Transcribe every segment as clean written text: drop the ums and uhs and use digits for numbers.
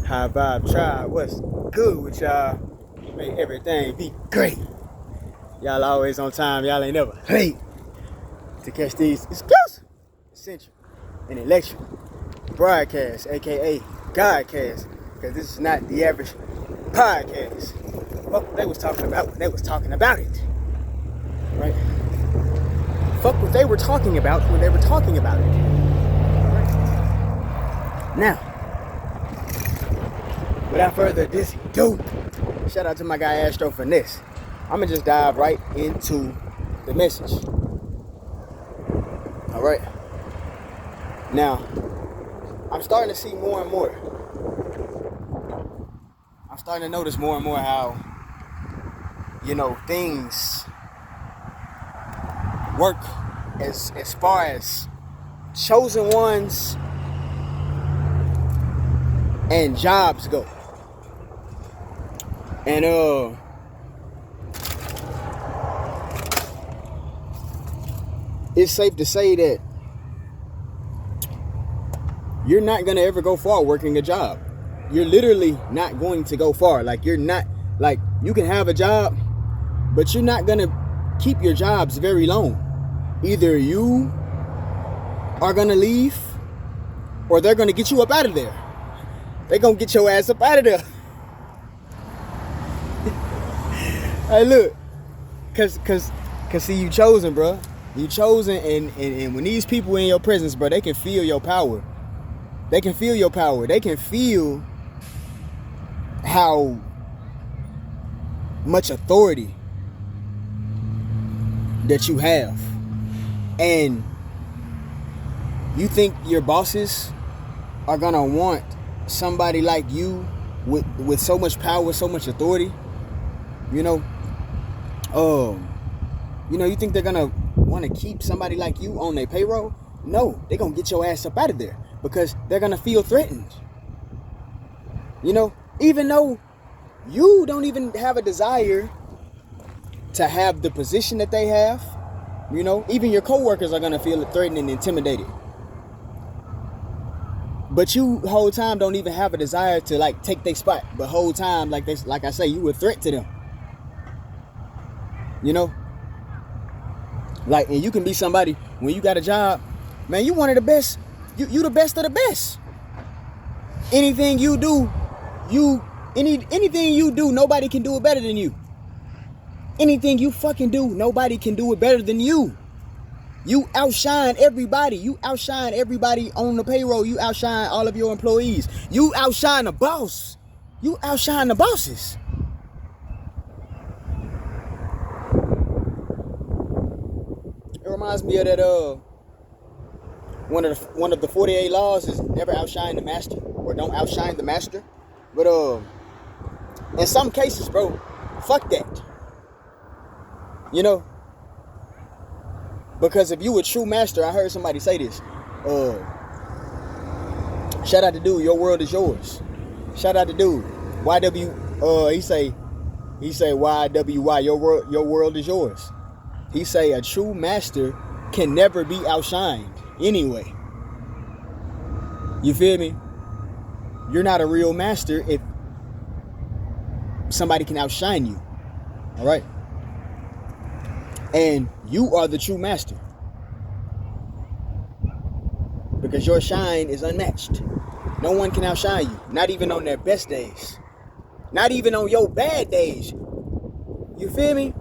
High Vibe Tribe, what's good with y'all? Make everything be great. Y'all always on time, y'all ain't never late to catch these exclusive, essential, and electric broadcasts, aka Godcast, because this is not the average podcast. Fuck what they was talking about when they was talking about it. Right? Fuck what they were talking about when they were talking about it. Right? Now, without further ado, shout out to my guy Astro Finesse. I'm gonna just dive right into the message. All right. Now, I'm starting to see more and more. I'm starting to notice more and more how, things work as far as chosen ones and jobs go. And it's safe to say that you're not gonna ever go far working a job. You're literally not going to go far. You can have a job, but you're not gonna keep your jobs very long. Either you are gonna leave or they're gonna get you up out of there. They're gonna get your ass up out of there. Hey, look, cause see, you chosen, bro. You chosen, and when these people in your presence, bro, they can feel your power. They can feel your power. They can feel how much authority that you have. And you think your bosses are gonna want somebody like you with so much power, so much authority? You think they're gonna want to keep somebody like you on their payroll? No, they're gonna get your ass up out of there because they're gonna feel threatened. Even though you don't even have a desire to have the position that they have, even your coworkers are gonna feel threatened and intimidated. But you whole time don't even have a desire to take their spot. But whole time, like I say, you a threat to them. And you can be somebody when you got a job, man. You one of the best. You the best of the best. Anything you do, anything you do, nobody can do it better than you. Anything you fucking do, nobody can do it better than you. You outshine everybody. You outshine everybody on the payroll. You outshine all of your employees. You outshine the boss. You outshine the bosses. It reminds me of that one of the 48 laws is never outshine the master, or don't outshine the master. But in some cases, bro, fuck that. Because if you a true master, I heard somebody say this. Shout out to dude, your world is yours. Shout out to dude. YW, he say YWY, your world is yours. He say a true master can never be outshined anyway. You feel me? You're not a real master if somebody can outshine you. All right? And you are the true master. Because your shine is unmatched. No one can outshine you. Not even on their best days. Not even on your bad days. You feel me?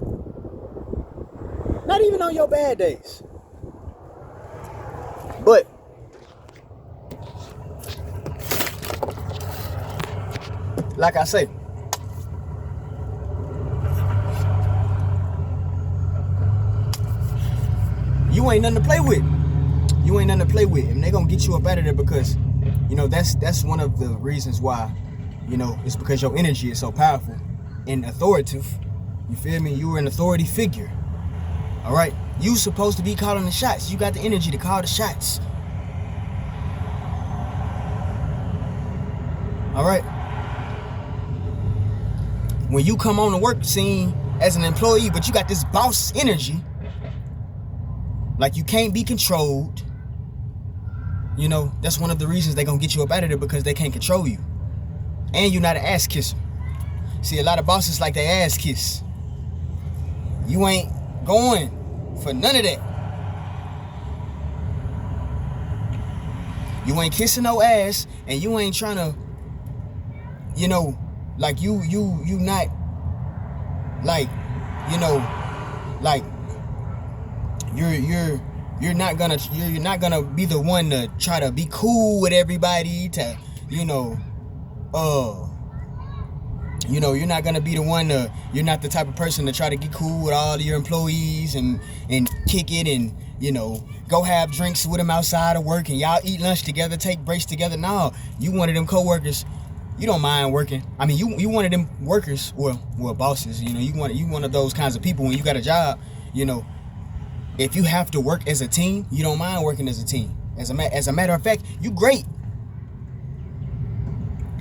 Not even on your bad days. But like I say, you ain't nothing to play with. You ain't nothing to play with. And they're gonna get you up out of there because, that's one of the reasons why, it's because your energy is so powerful and authoritative. You feel me? You're an authority figure. All right? You supposed to be calling the shots. You got the energy to call the shots. All right? When you come on the work scene as an employee, but you got this boss energy, like you can't be controlled, You know, that's one of the reasons they're going to get you up out of there, because they can't control you. And you're not an ass kisser. See, a lot of bosses like they ass kiss. You ain't going for none of that. You ain't kissing no ass, and you ain't trying to, you know, like you not, like, you know, like you're not gonna be the one to try to be cool with everybody, to, you're not gonna be the one to, you're not the type of person to try to get cool with all of your employees and kick it and, go have drinks with them outside of work and y'all eat lunch together, take breaks together. No, you one of them coworkers. You don't mind working. I mean, you one of them workers, well, bosses. You one of those kinds of people when you got a job. If you have to work as a team, you don't mind working as a team. As a matter of fact, you great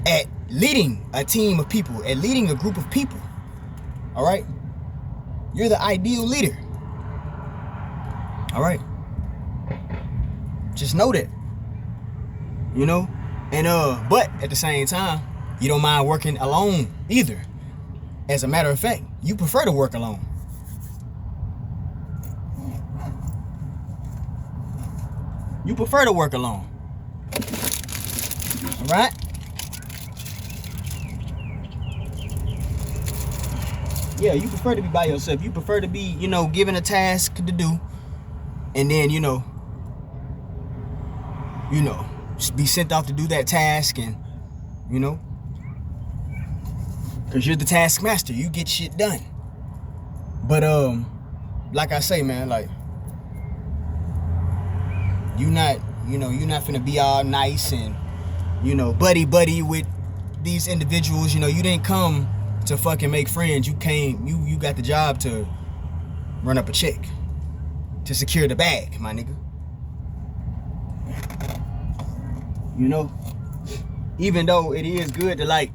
at leading a team of people, at leading a group of people. All right, you're the ideal leader. All right, just know that. And but at the same time, you don't mind working alone either. As a matter of fact, you prefer to work alone. You prefer to work alone. All right? Yeah, you prefer to be by yourself. You prefer to be, given a task to do, and then, be sent off to do that task, and, because you're the taskmaster, you get shit done. But, like I say, man, like, you're not finna be all nice and, buddy with these individuals. You didn't come to fucking make friends. You got the job to run up a check, to secure the bag, my nigga. Even though it is good to, like,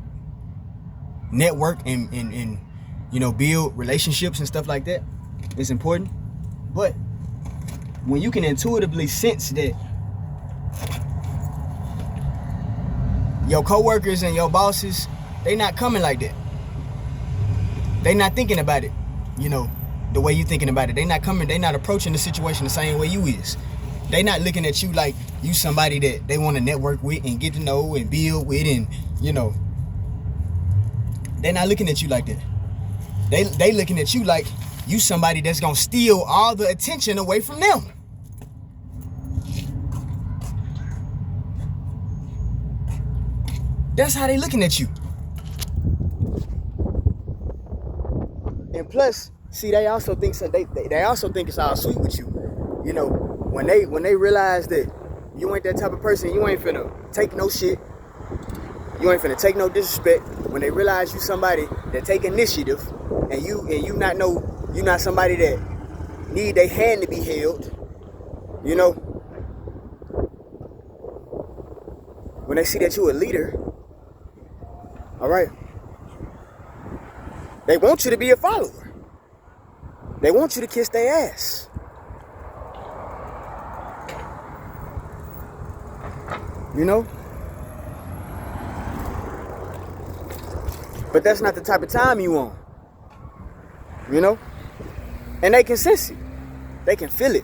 network and build relationships and stuff like that, it's important. But when you can intuitively sense that your coworkers and your bosses, they not coming like that. They not thinking about it, the way you thinking about it. They not approaching the situation the same way you is. They not looking at you like you somebody that they want to network with and get to know and build with, and they're not looking at you like that. They looking at you like you somebody that's gonna steal all the attention away from them. That's how they looking at you. And plus, see, they also think it's all sweet with you. When they realize that you ain't that type of person, you ain't finna take no shit, you ain't finna take no disrespect. When they realize you somebody that take initiative, and you not somebody that need their hand to be held, when they see that you a leader, all right, they want you to be a follower. They want you to kiss their ass. But that's not the type of time you want. And they can sense it. They can feel it.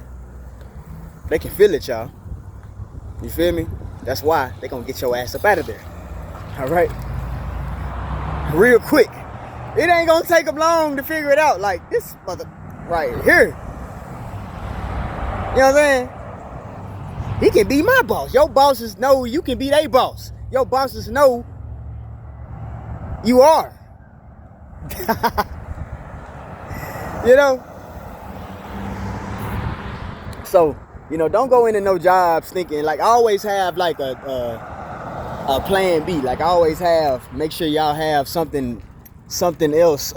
They can feel it, y'all. You feel me? That's why they gonna get your ass up out of there. All right? Real quick. It ain't gonna take them long to figure it out. Like, this mother right here. You know what I'm saying? He can be my boss. Your bosses know you can be their boss. Your bosses know you are. So, don't go into no jobs thinking, like, I always have like a plan B. Like, I always make sure y'all have something else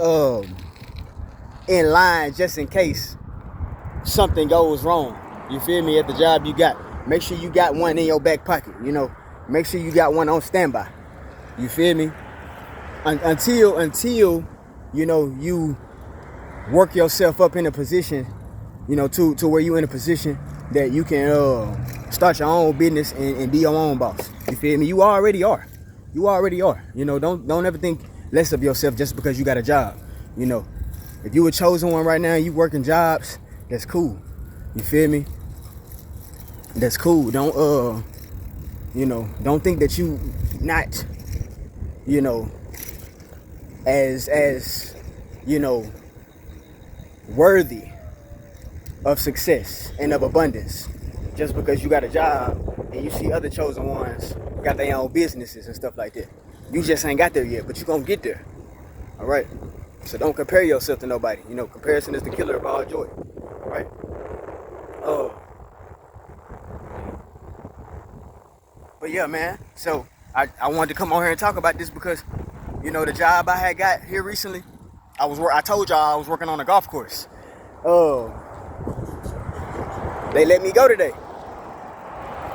in line just in case something goes wrong. You feel me? At the job you got. Make sure you got one in your back pocket, Make sure you got one on standby. You feel me? Until you work yourself up in a position, to where you in a position that you can start your own business and be your own boss. You feel me? You already are. You already are. You know, don't ever think less of yourself just because you got a job. You know, if you a chosen one right now, you working jobs, that's cool. You feel me? That's cool. Don't you know, don't think that you not, you know, as you know, worthy of success and of abundance just because you got a job and you see other chosen ones got their own businesses and stuff like that. You just ain't got there yet, but you gonna get there. All right. So don't compare yourself to nobody. You know, comparison is the killer of all joy. Right? Oh. But yeah, man. So I wanted to come on here and talk about this because, you know, the job I had got here recently, I told y'all I was working on a golf course. They let me go today.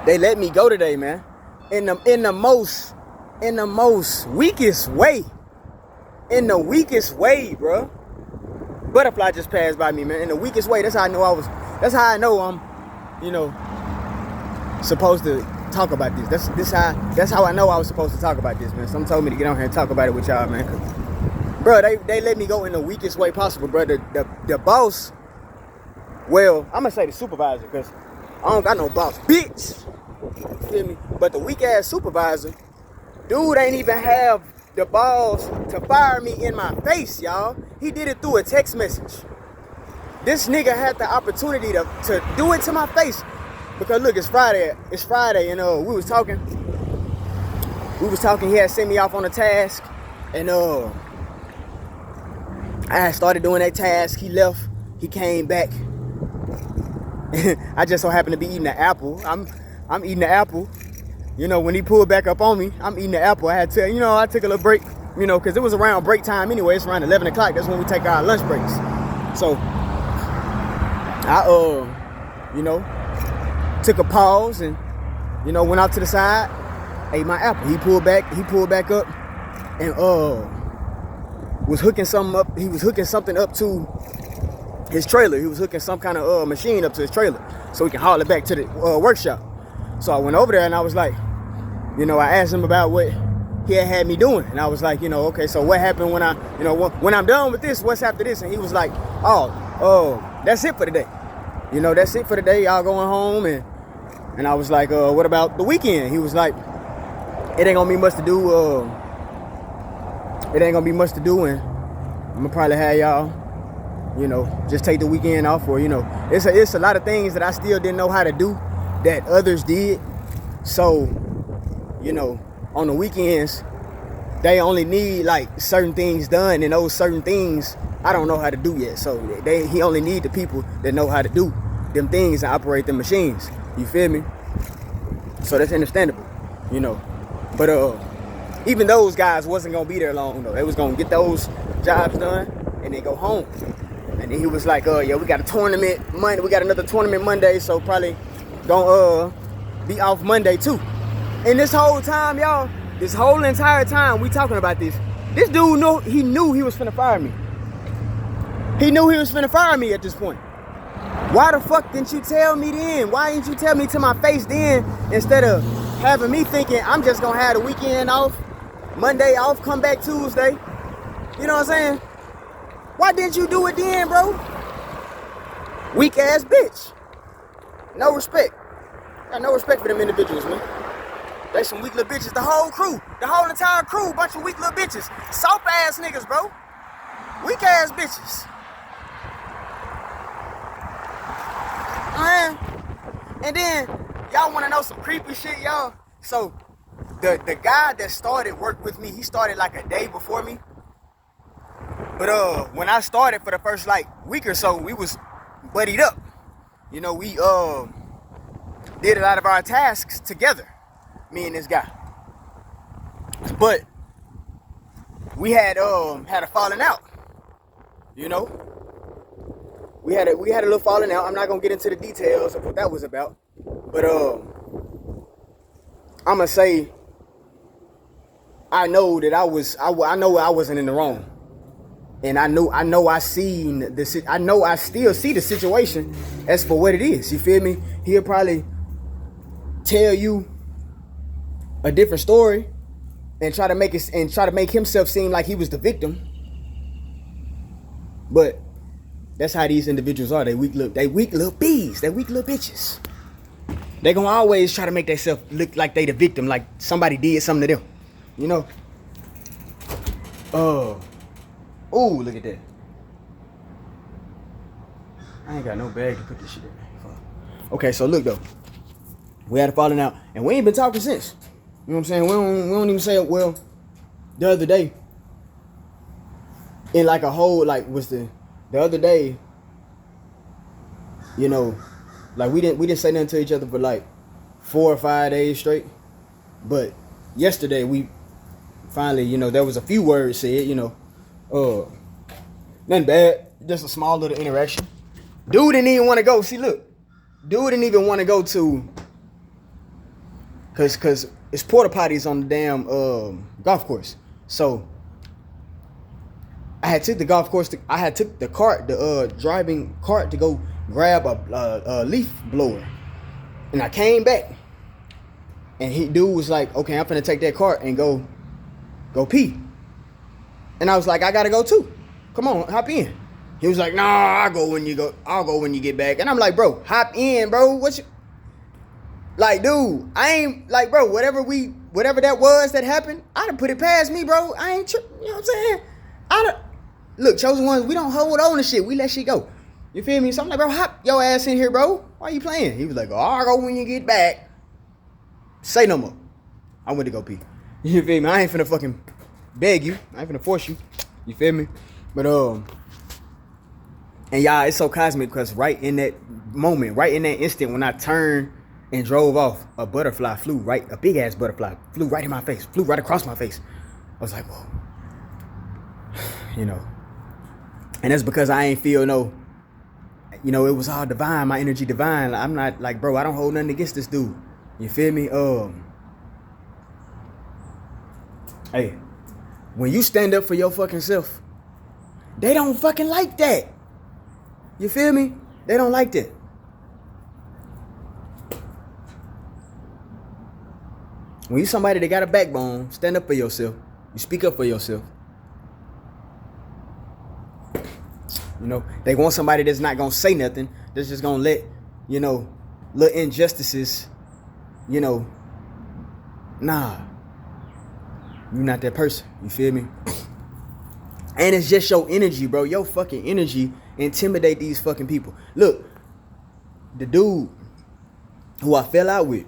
They let me go today, man. In the most weakest way. In the weakest way, bro. Butterfly just passed by me, man. In the weakest way. That's how I know I'm, you know, supposed to talk about this. That's how I know I was supposed to talk about this, man. Someone told me to get on here and talk about it with y'all, man. Bro, they let me go in the weakest way possible, bro. The boss, well, I'm gonna say the supervisor, because I don't got no boss, bitch. You feel me? But the weak ass supervisor, dude ain't even have the balls to fire me in my face, y'all. He did it through a text message. This nigga had the opportunity to do it to my face. Because look, it's Friday, and we was talking, he had sent me off on a task, and I had started doing that task. He left, he came back. I just so happened to be eating an apple. I'm eating the apple. You know, when he pulled back up on me, I'm eating the apple. I had to, you know, I took a little break, you know, because it was around break time anyway. It's around 11 o'clock. That's when we take our lunch breaks. So, I, you know, took a pause and, you know, went out to the side, ate my apple. He pulled back up and, was hooking something up. He was hooking something up to his trailer. He was hooking some kind of machine up to his trailer so he can haul it back to the workshop. So I went over there and I was like, you know, I asked him about what he had me doing. And I was like, you know, okay, so what happened when when I'm done with this, what's after this? And he was like, oh, that's it for today. You know, that's it for today. Y'all going home. And I was like, what about the weekend? He was like, it ain't gonna be much to do. And I'm gonna probably have y'all, you know, just take the weekend off, or, you know, it's a lot of things that I still didn't know how to do that others did. So, you know, on the weekends, they only need like certain things done, and those certain things I don't know how to do yet. So he only need the people that know how to do them things and operate them machines. You feel me? So that's understandable, you know. But even those guys wasn't gonna be there long though. They was gonna get those jobs done and then go home. And then he was like, yeah, we got a tournament Monday. We got another tournament Monday, so probably gonna be off Monday too. And this whole time, y'all, this whole entire time we talking about this dude knew he was finna fire me. He knew he was finna fire me at this point. Why the fuck didn't you tell me then? Why didn't you tell me to my face then, instead of having me thinking I'm just gonna have the weekend off, Monday off, come back Tuesday? You know what I'm saying? Why didn't you do it then, bro? Weak ass bitch. No respect. Got no respect for them individuals, man. They some weak little bitches. The whole crew, the whole entire crew, bunch of weak little bitches. Soft ass niggas, bro. Weak ass bitches. Man. And then y'all wanna know some creepy shit, y'all? So the guy that started work with me, he started like a day before me. But when I started for the first like week or so, we was buddied up. You know, we did a lot of our tasks together, me and this guy. But we had a falling out. You know, we had a little falling out. I'm not gonna get into the details of what that was about, but I'm gonna say I know that I know I wasn't in the wrong, and I still see the situation as for what it is. You feel me? He'll probably tell you a different story, and try to make himself seem like he was the victim. But that's how these individuals are. They weak little bees. They weak little bitches. They gonna always try to make themselves look like they the victim, like somebody did something to them. You know? Oh, look at that. I ain't got no bag to put this shit in. Okay, so look though. We had a falling out, and we ain't been talking since. You know what I'm saying? We don't even say it. Well, the other day, in like a whole, like, was the other day, you know, like we didn't say nothing to each other for like 4 or 5 days straight. But yesterday we finally, you know, there was a few words said, you know, nothing bad, just a small little interaction. Dude didn't even want to go. See, look, dude didn't even want to go to, cause it's porta potties on the damn golf course. So I had took the golf course. I had took the cart, the driving cart, to go grab a leaf blower, and I came back, and dude was like, "Okay, I'm finna take that cart and go pee," and I was like, "I gotta go too. Come on, hop in." He was like, "Nah, I'll go when you get back," and I'm like, "Bro, hop in, bro. What's you like, dude? I ain't like, bro. Whatever that was that happened, I'd have put it past me, bro. I ain't you know what I'm saying? Look, chosen ones, we don't hold on to shit. We let shit go. You feel me? So I'm like, bro, hop your ass in here, bro. Why you playing? He was like, "Oh, I'll go when you get back. Say no more." I went to go pee. You feel me? I ain't finna fucking beg you. I ain't finna force you. You feel me? But and y'all, it's so cosmic because right in that moment, right in that instant when I turned and drove off, a big ass butterfly flew right in my face, flew right across my face. I was like, whoa. You know. And that's because I ain't feel no, you know, it was all divine, my energy divine. I'm not like, bro, I don't hold nothing against this dude. You feel me? Hey, when you stand up for your fucking self, they don't fucking like that. You feel me? They don't like that. When you somebody that got a backbone, stand up for yourself. You speak up for yourself. You know, they want somebody that's not gonna say nothing, that's just gonna let, you know, little injustices, you know, nah. You're not that person. You feel me? And it's just your energy, bro. Your fucking energy intimidate these fucking people. Look, the dude who I fell out with,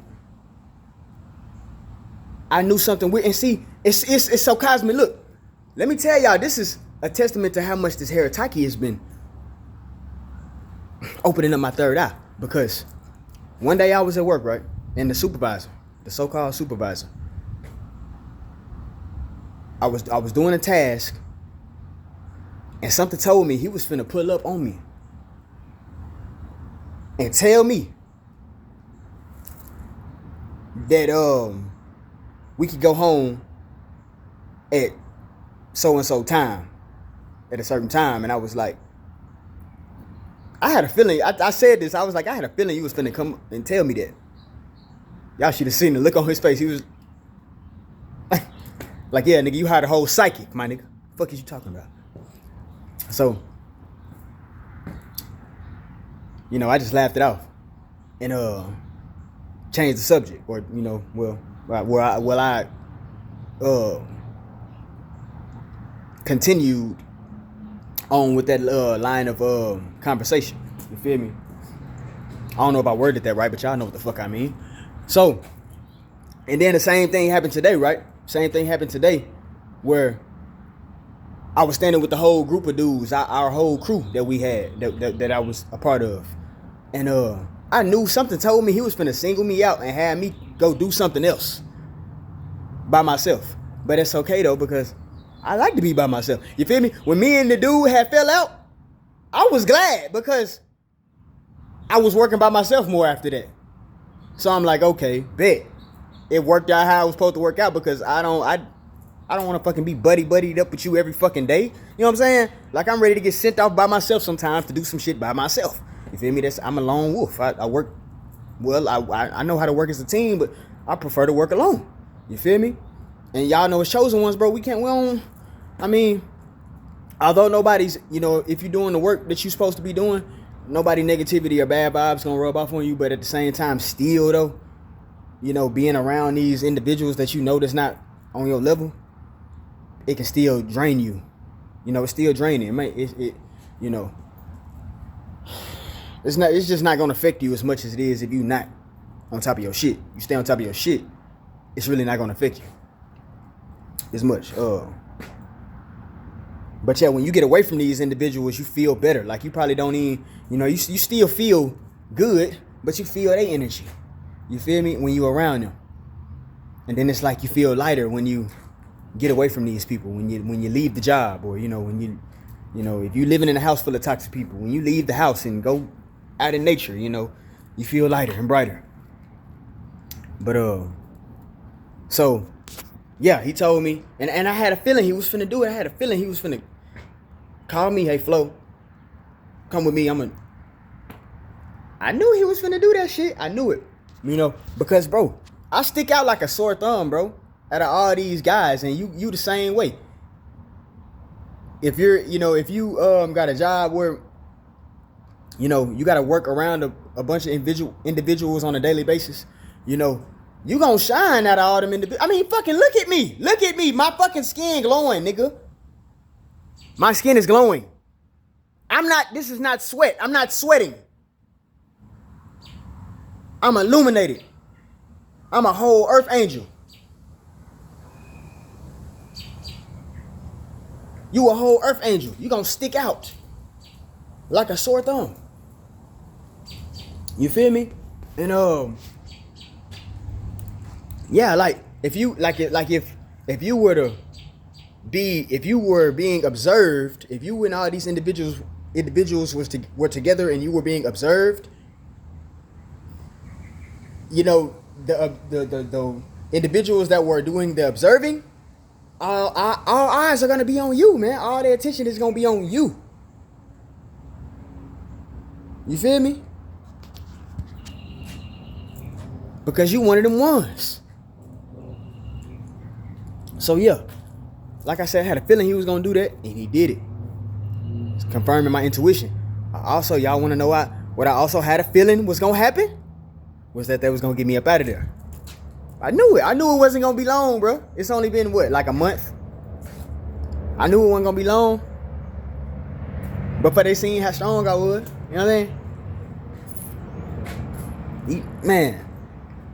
I knew something weird. And see, it's so cosmic. Look, let me tell y'all, this is a testament to how much this Harataki has been opening up my third eye. Because one day I was at work, right? And the supervisor, the so-called supervisor, I was doing a task, and something told me he was finna pull up on me and tell me that we could go home at so-and-so time, at a certain time. And I was like, I had a feeling, I said this, I was like, I had a feeling you was finna come and tell me that. Y'all should have seen the look on his face. He was like, yeah, nigga, you had a whole psychic, my nigga. The fuck is you talking about? So, you know, I just laughed it off and changed the subject, or, you know, I continued on with that line of conversation. You feel me? I don't know if I worded that right, but y'all know what the fuck I mean. So, and then the same thing happened today, right? Same thing happened today, where I was standing with the whole group of dudes, our whole crew that we had, that I was a part of. And I knew something told me he was finna single me out and have me go do something else by myself. But it's okay though, because I like to be by myself. You feel me? When me and the dude had fell out, I was glad because I was working by myself more after that. So I'm like, okay, bet. It worked out how I was supposed to work out, because I don't want to fucking be buddied up with you every fucking day. You know what I'm saying? Like, I'm ready to get sent off by myself sometimes to do some shit by myself. You feel me? I'm a lone wolf. I work, well, I know how to work as a team, but I prefer to work alone. You feel me? And y'all know it's chosen ones, bro. We don't, I mean, although nobody's, if you're doing the work that you're supposed to be doing, nobody negativity or bad vibes gonna rub off on you. But at the same time, still though, being around these individuals that that's not on your level, it can still drain you. It's still draining. It's just not gonna affect you as much as it is if you're not on top of your shit. You stay on top of your shit, it's really not gonna affect you as much. But yeah, when you get away from these individuals, you feel better. Like you probably don't even, you still feel good, but you feel their energy. You feel me? When you're around them. And then it's like you feel lighter when you get away from these people. When you leave the job, or when if you're living in a house full of toxic people, when you leave the house and go out in nature, you feel lighter and brighter. But so yeah, he told me, and I had a feeling he was finna do it. I had a feeling he was finna call me, hey Flo, come with me. I knew he was finna do that shit. I knew it. Because bro, I stick out like a sore thumb, bro, out of all these guys, and you the same way. If you're, if you got a job where, you got to work around a bunch of individuals on a daily basis, you gonna shine out of all them individuals. I mean, fucking look at me. Look at me. My fucking skin glowing, nigga. My skin is glowing. This is not sweat. I'm not sweating. I'm illuminated. I'm a whole earth angel. You a whole earth angel. You gonna stick out like a sore thumb. You feel me? And yeah, like if you were being observed, if you and all these individuals were together and you were being observed, the individuals that were doing the observing, all eyes are gonna be on you, man. All their attention is gonna be on you. You feel me? Because you one of them ones. So yeah, like I said, I had a feeling he was gonna do that, and he did it. It's confirming my intuition. Y'all want to know what I also had a feeling was gonna happen? Was that they was gonna get me up out of there. I knew it. I knew it wasn't gonna be long, bro. It's only been like a month. I knew it wasn't gonna be long. But they seen how strong I was. You know what I mean? Man.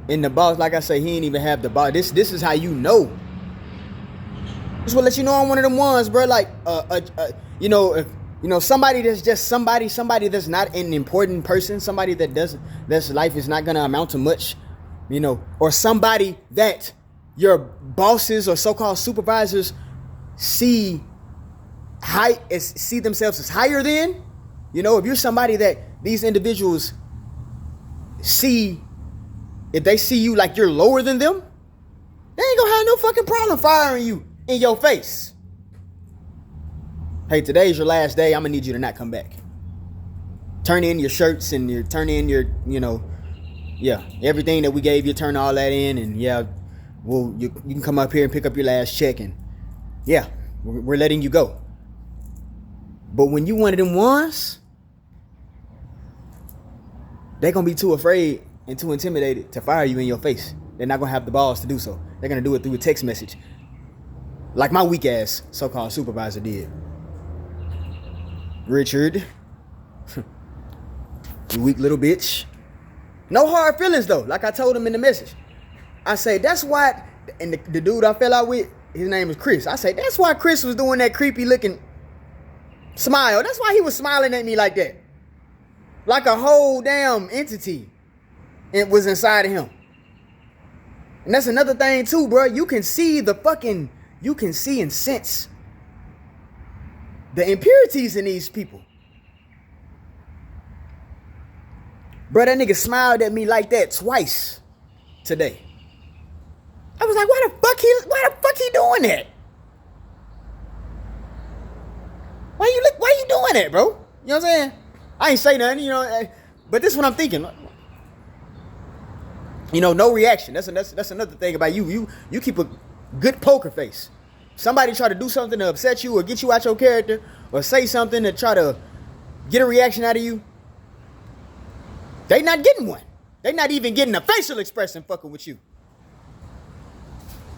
And the boss, like I say, he ain't even have the boss. This is how you know. This will let you know I'm one of them ones, bro. Like, if somebody that's just somebody that's not an important person, somebody that's life is not gonna amount to much, or somebody that your bosses or so-called supervisors see themselves as higher than, if you're somebody that these individuals see. If they see you like you're lower than them, they ain't gonna have no fucking problem firing you in your face. Hey, today's your last day. I'm gonna need you to not come back. Turn in your shirts and turn in your, everything that we gave you. Turn all that in, and you can come up here and pick up your last check, and we're letting you go. But when you one of them ones, they're gonna be too afraid and too intimidated to fire you in your face. They're not gonna have the balls to do so. They're gonna do it through a text message, like my weak ass so-called supervisor did. Richard, you weak little bitch. No hard feelings though. Like I told him in the message, I say that's why. And the dude I fell out with, his name is Chris. I say that's why Chris was doing that creepy looking smile. That's why he was smiling at me like that, like a whole damn entity. It was inside of him. And that's another thing too, bro. You can see and sense the impurities in these people. Bro, that nigga smiled at me like that twice today. I was like, why the fuck he doing that? Why you doing that, bro? You know what I'm saying? I ain't say nothing, but this is what I'm thinking. No reaction. That's another thing about you. You keep Good poker face. Somebody try to do something to upset you or get you out your character or say something to try to get a reaction out of you. They not getting one. They not even getting a facial expression fucking with you.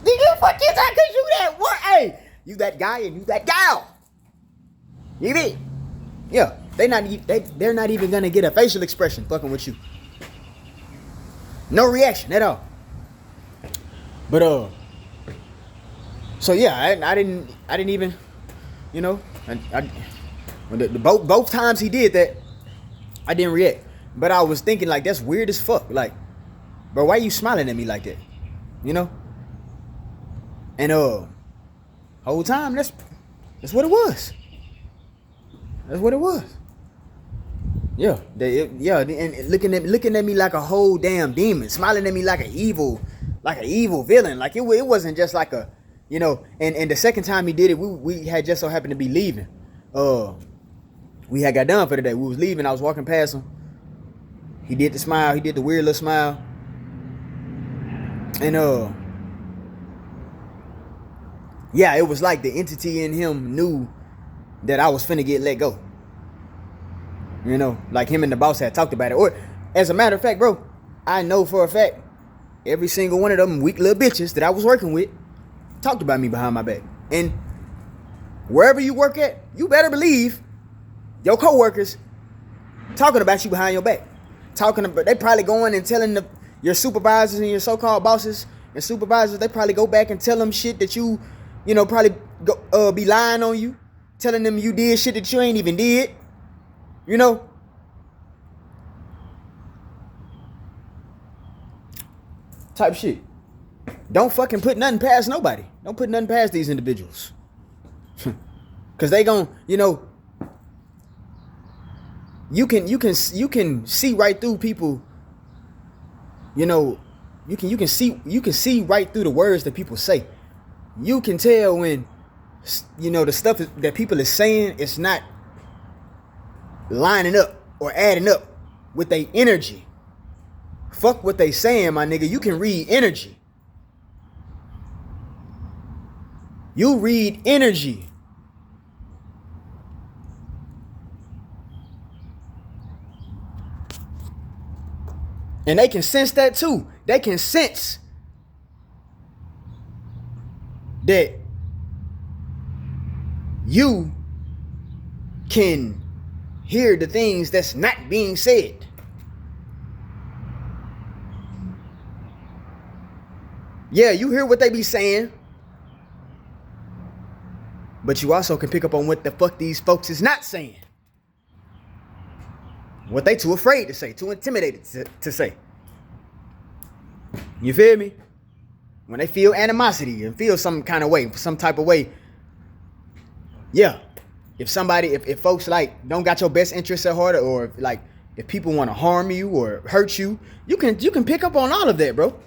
Did you fuck this out cause you that what? Hey, you that guy and you that gal. You did. Yeah, they're not even gonna get a facial expression fucking with you. No reaction at all. But so yeah, I didn't even, you know, both times he did that, I didn't react. But I was thinking like that's weird as fuck. Like, bro, why are you smiling at me like that? You know? And whole time that's what it was. That's what it was. Yeah, and looking at me like a whole damn demon, smiling at me like an evil villain. Like it wasn't just like a, you know. And the second time he did it, we had just so happened to be leaving. We had got done for the day. We was leaving. I was walking past him. He did the smile. He did the weird little smile. And yeah, it was like the entity in him knew that I was finna get let go. You know, like him and the boss had talked about it. Or, as a matter of fact, bro, I know for a fact every single one of them weak little bitches that I was working with talked about me behind my back. And wherever you work at, you better believe your coworkers talking about you behind your back. They probably going and telling your supervisors and your so-called bosses and supervisors. They probably go back and tell them shit that you know, probably be lying on you, telling them you did shit that you ain't even did. You know? Type shit. Don't fucking put nothing past nobody. Don't put nothing past these individuals. Cause they gon', you know, you can see right through people. You know, you can see right through the words that people say. You can tell when, you know, the stuff that people is saying is not lining up or adding up with their energy. Fuck what they saying, my nigga. You can read energy. You read energy. And they can sense that too. They can sense that you can hear the things that's not being said. Yeah, you hear what they be saying, but you also can pick up on what the fuck these folks is not saying. What they too afraid to say, too intimidated to say. You feel me? When they feel animosity and feel some kind of way, some type of way. Yeah. If folks like don't got your best interests at heart, or like if people want to harm you or hurt you, you can pick up on all of that, bro.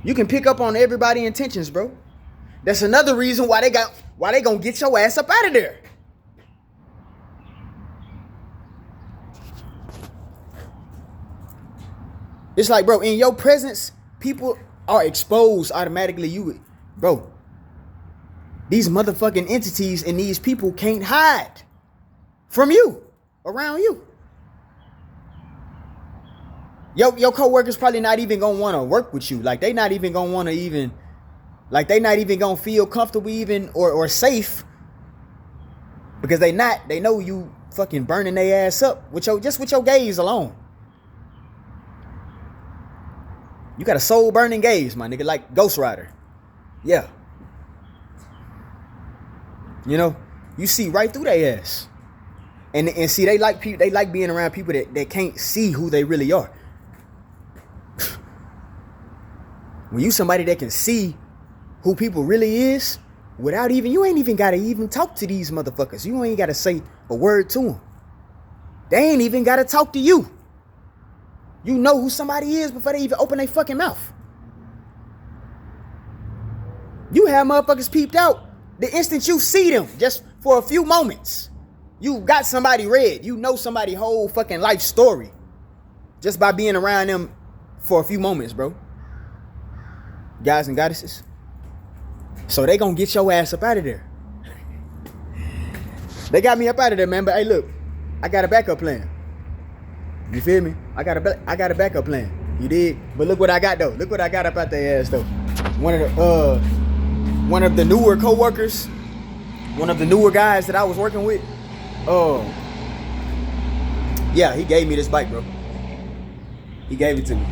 You can pick up on everybody's intentions, bro. That's another reason why they gonna get your ass up out of there. It's like, bro, in your presence, people are exposed automatically. Bro, these motherfucking entities and these people can't hide from you, around you. Your coworkers probably not even gonna want to work with you. Like, they not even gonna want to even, like, they not even gonna feel comfortable even or safe, because they know you fucking burning their ass up with your gaze alone. You got a soul burning gaze, my nigga, like Ghost Rider. Yeah. You know, you see right through their ass. And see, they like being around people that can't see who they really are. When you somebody that can see who people really is, you ain't even gotta even talk to these motherfuckers. You ain't gotta say a word to them. They ain't even gotta talk to you. You know who somebody is before they even open their fucking mouth. You have motherfuckers peeped out the instant you see them, just for a few moments. You got somebody read. You know somebody's whole fucking life story just by being around them for a few moments, bro. Guys and goddesses, So they gonna get your ass up out of there. They got me up out of there, man. But hey, look, I got a backup plan. You feel me? I got a backup plan. You did? But look what I got though. Look what I got up out their ass though. One of the newer co-workers, one of the newer guys that I was working with, yeah, he gave me this bike, bro. He gave it to me.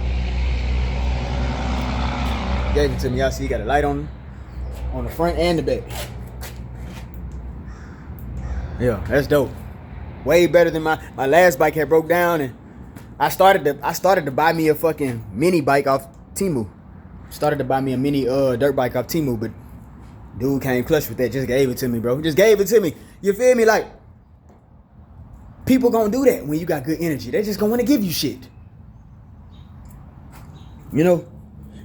Gave it to me. Y'all see he got a light on the front and the back. Yeah, that's dope. Way better than my last bike had broke down, and I started to buy me a fucking mini bike off Temu. Started to buy me a mini dirt bike off Temu, but dude came clutch with that. Just gave it to me, bro. Just gave it to me. You feel me? Like, people gonna do that when you got good energy. They just gonna want to give you shit. You know?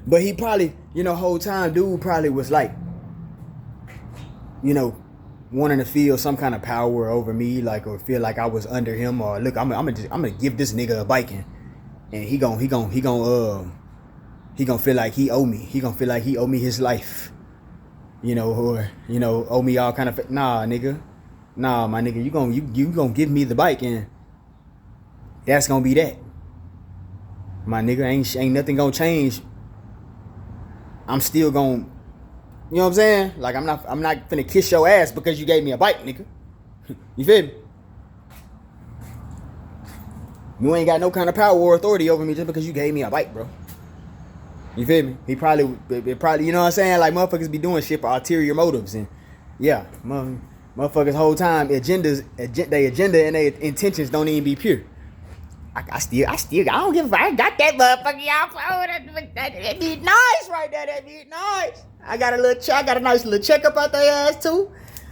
But he probably, whole time, dude probably was like, wanting to feel some kind of power over me, like, or feel like I was under him, or look, I'm gonna give this nigga a bike, and he gonna feel like he owe me. He gonna feel like he owe me his life, or owe me all kind of. Nah, nigga, nah, my nigga, you gonna give me the bike, and that's gonna be that. My nigga, ain't nothing gonna change. I'm still gonna. You know what I'm saying? Like, I'm not finna kiss your ass because you gave me a bike, nigga. You feel me? You ain't got no kind of power or authority over me just because you gave me a bike, bro. You feel me? It probably, you know what I'm saying? Like, motherfuckers be doing shit for ulterior motives, and yeah, motherfuckers whole time their agenda and their intentions don't even be pure. I don't give a fuck. I got that motherfucker, y'all. That be nice right there. That be nice. I got a nice little checkup out their ass too.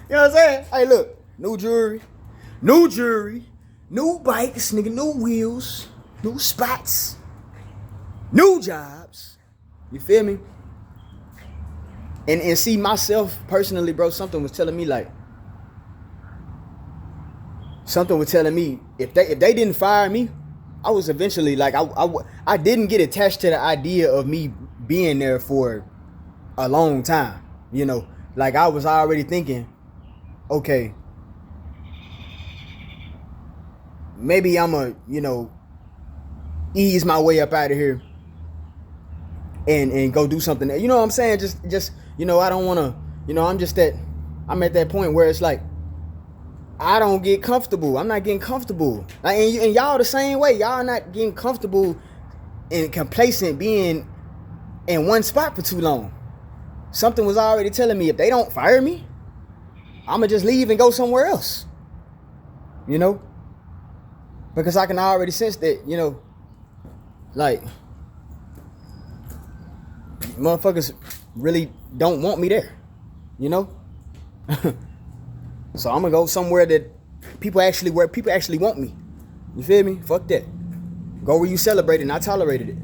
You know what I'm saying? Hey, look, new jewelry, new bikes, nigga, new wheels, new spots, new jobs. You feel me? And see, myself personally, bro, something was telling me if they didn't fire me, I was eventually like, I didn't get attached to the idea of me being there for a long time. Like, I was already thinking, okay, maybe I'm ease my way up out of here and go do something. You know what I'm saying? Just I don't want to, I'm at that point where it's like, I don't get comfortable. I'm not getting comfortable. Like, and y'all the same way. Y'all not getting comfortable and complacent being in one spot for too long. Something was already telling me if they don't fire me, I'ma just leave and go somewhere else. Because I can already sense that, like, motherfuckers really don't want me there. So I'm gonna go somewhere that people actually want me. You feel me? Fuck that. Go where you celebrated and I tolerated it.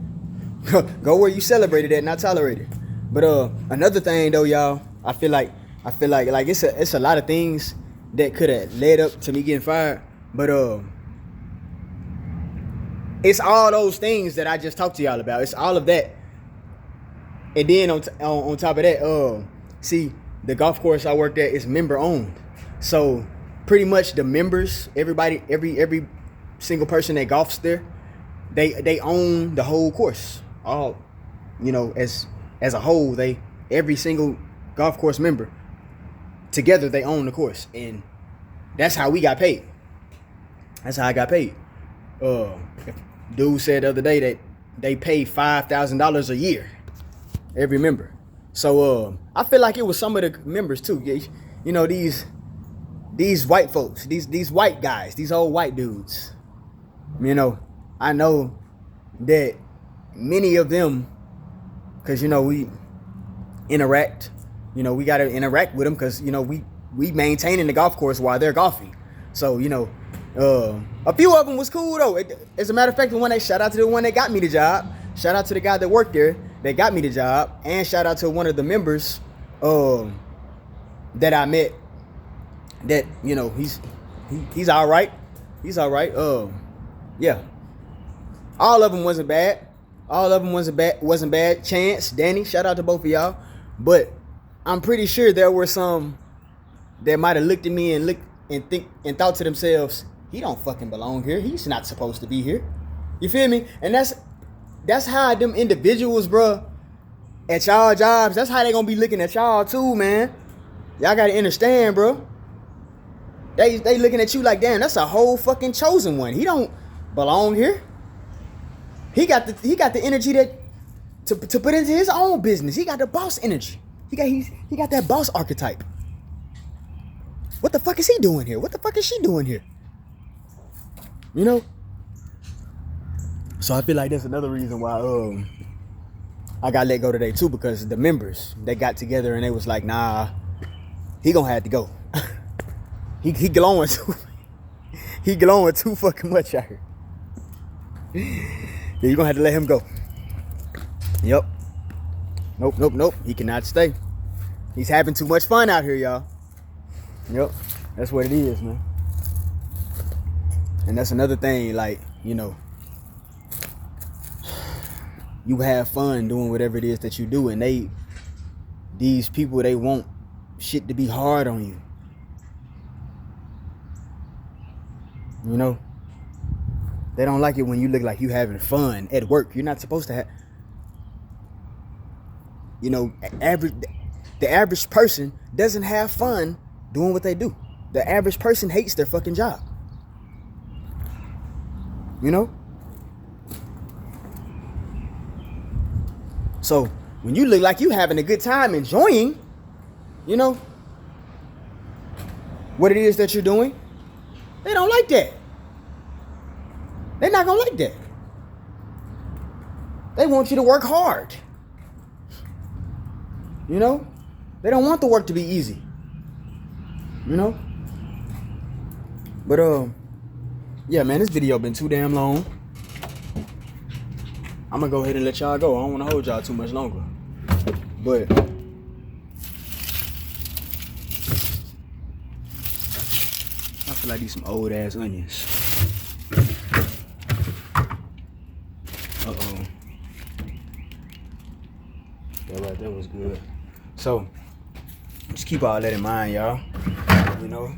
Go where you celebrated it and I tolerated it. But another thing though, y'all, I feel like it's a lot of things that could have led up to me getting fired. But it's all those things that I just talked to y'all about. It's all of that. And then on top of that, see, the golf course I worked at is member owned. So pretty much the members, everybody, every single person that golfs there, they own the whole course. All, as a whole, every single golf course member together, they own the course, and that's how we got paid. That's how I got paid. Dude said the other day that they pay $5,000 a year, every member. So I feel like it was some of the members too. These white folks, these white guys, these old white dudes. I know that many of them, because we interact. We gotta interact with them because we maintaining the golf course while they're golfing. So a few of them was cool though. As a matter of fact, shout out to the one that got me the job. Shout out to the guy that worked there that got me the job, and shout out to one of the members that I met. That he's all right. He's all right. Yeah. All of them wasn't bad. Wasn't bad. Chance, Danny, shout out to both of y'all. But I'm pretty sure there were some that might have looked at me and thought to themselves, he don't fucking belong here. He's not supposed to be here. You feel me? And that's how them individuals, bro, at y'all jobs, that's how they gonna be looking at y'all too, man. Y'all gotta understand, bro. They looking at you like, damn, that's a whole fucking chosen one. He don't belong here. He got the energy that to put into his own business. He got the boss energy. He got that boss archetype. What the fuck is he doing here? What the fuck is she doing here? You know? So I feel like that's another reason why I got let go today too, because the members, they got together and they was like, nah, he gonna have to go. he glowing too fucking much out here. Yeah, you gonna have to let him go. Yep. Nope. He cannot stay. He's having too much fun out here, y'all. Yep. That's what it is, man. And that's another thing, like, you know, you have fun doing whatever it is that you do, and these people, they want shit to be hard on you. You know? They don't like it when you look like you having fun at work. You're not supposed to have, you know, the average person doesn't have fun doing what they do. The average person hates their fucking job. You know? So when you look like you having a good time enjoying, you know, what it is that you're doing, they don't like that. They're not gonna like that. They want you to work hard. You know? They don't want the work to be easy. You know? But yeah, man, this video been too damn long. I'm gonna go ahead and let y'all go. I don't wanna hold y'all too much longer. But I feel like these some old ass onions. Uh-oh. Yeah, right, that was good. So, just keep all that in mind, y'all. You know?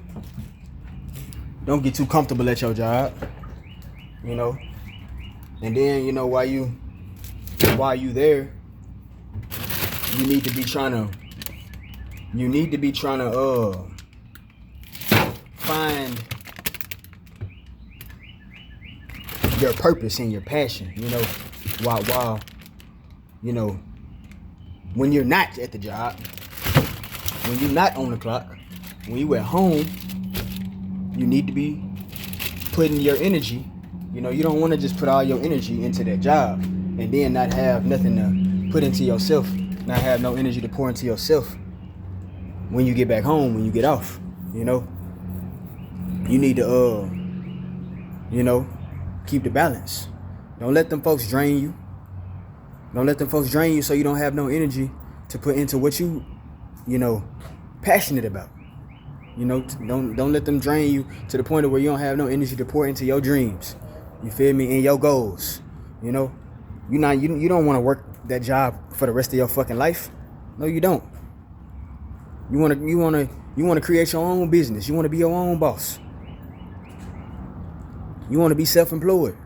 Don't get too comfortable at your job. You know? And then, you know, while you there, you need to be trying to find your purpose and your passion, you know, while you know, when you're not at the job, when you're not on the clock, when you at home, you need to be putting your energy. You know, you don't want to just put all your energy into that job and then not have nothing to put into yourself, not have no energy to pour into yourself when you get back home, when you get off. You know, you need to you know, keep the balance. Don't let them folks drain you. Don't let them folks drain you so you don't have no energy to put into what you know, passionate about. You know, don't let them drain you to the point of where you don't have no energy to pour into your dreams. You feel me? And your goals. You know, you don't want to work that job for the rest of your fucking life. No, you don't. You want to create your own business. You want to be your own boss. You want to be self-employed.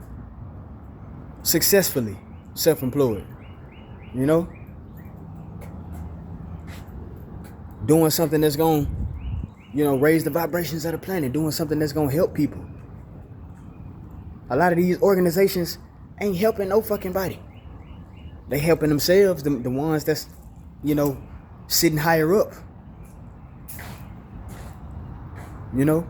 Successfully self-employed. You know? Doing something that's going to, you know, raise the vibrations of the planet. Doing something that's going to help people. A lot of these organizations ain't helping no fucking body. They helping themselves, the ones that's, you know, sitting higher up. You know?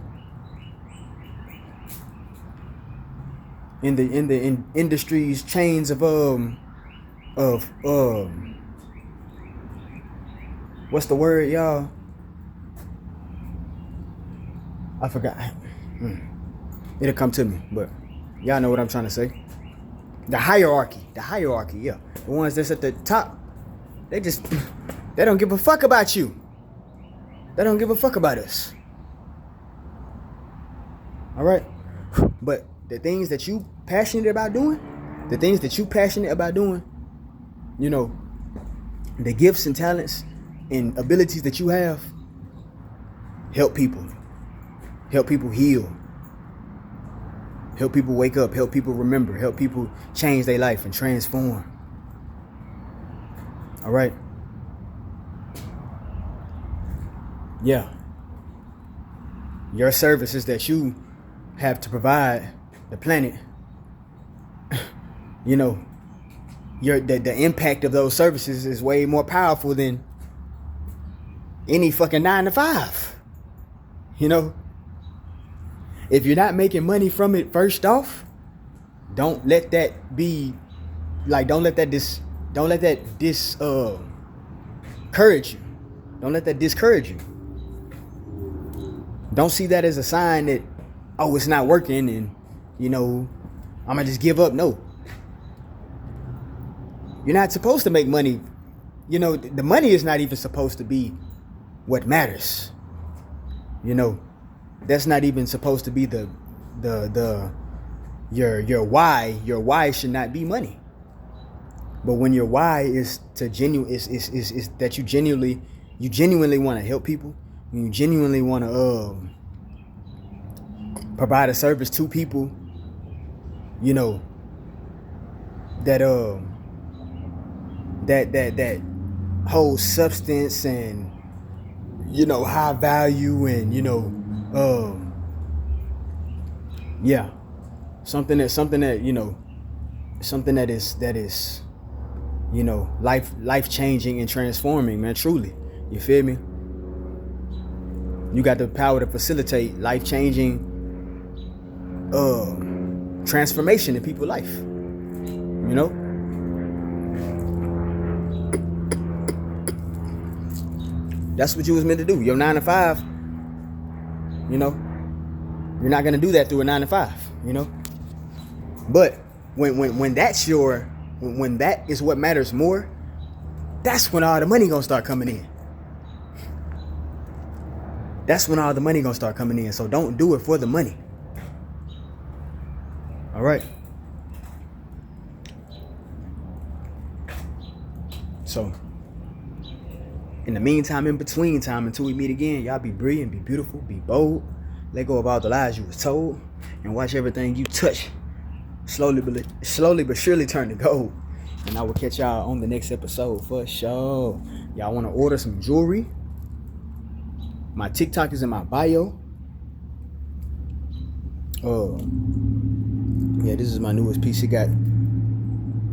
In the industry's chains of what's the word, y'all? I forgot. It'll come to me, but y'all know what I'm trying to say. The hierarchy, yeah. The ones that's at the top, they don't give a fuck about you. They don't give a fuck about us. All right? But the things that you passionate about doing, you know, the gifts and talents and abilities that you have, help people. Help people heal. Help people wake up. Help people remember. Help people change their life and transform. All right. Yeah. Your services that you have to provide the planet, you know, the impact of those services is way more powerful than any fucking 9 to 5. You know, if you're not making money from it first off, don't let that be like, don't let that discourage you. Don't let that discourage you. Don't see that as a sign that, oh, it's not working and, you know, I'm gonna just give up. No. You're not supposed to make money. You know, the money is not even supposed to be what matters. You know, that's not even supposed to be your why. Your why should not be money. But when your why is to is that you genuinely want to help people, you genuinely want to provide a service to people, you know, that whole substance and, you know, high value and, you know, yeah, something that you know, something that is, you know, life changing and transforming, man. Truly, you feel me? You got the power to facilitate life changing transformation in people's life. You know. That's what you was meant to do. Your 9 to 5, you know, you're not gonna do that through a 9 to 5, you know. But when that is what matters more, that's when all the money gonna start coming in. That's when all the money gonna start coming in. So don't do it for the money. All right. So, in the meantime, in between time, until we meet again, y'all be brilliant, be beautiful, be bold. Let go of all the lies you was told, and watch everything you touch slowly but surely turn to gold. And I will catch y'all on the next episode for sure. Y'all want to order some jewelry? My TikTok is in my bio. Yeah, this is my newest piece. It got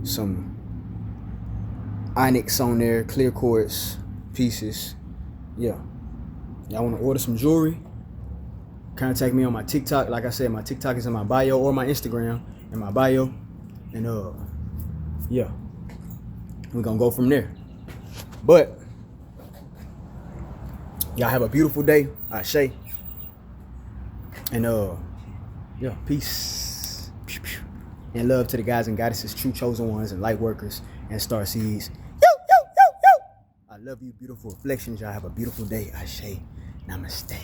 some onyx on there, clear quartz pieces. Yeah. Y'all want to order some jewelry? Contact me on my TikTok. Like I said, my TikTok is in my bio, or my Instagram in my bio. And yeah, we're gonna go from there. But y'all have a beautiful day. Ashe. And yeah, peace and love to the guys and goddesses, true chosen ones, and light workers and star seeds. I love you, beautiful reflections. Y'all have a beautiful day. Ashe. Namaste.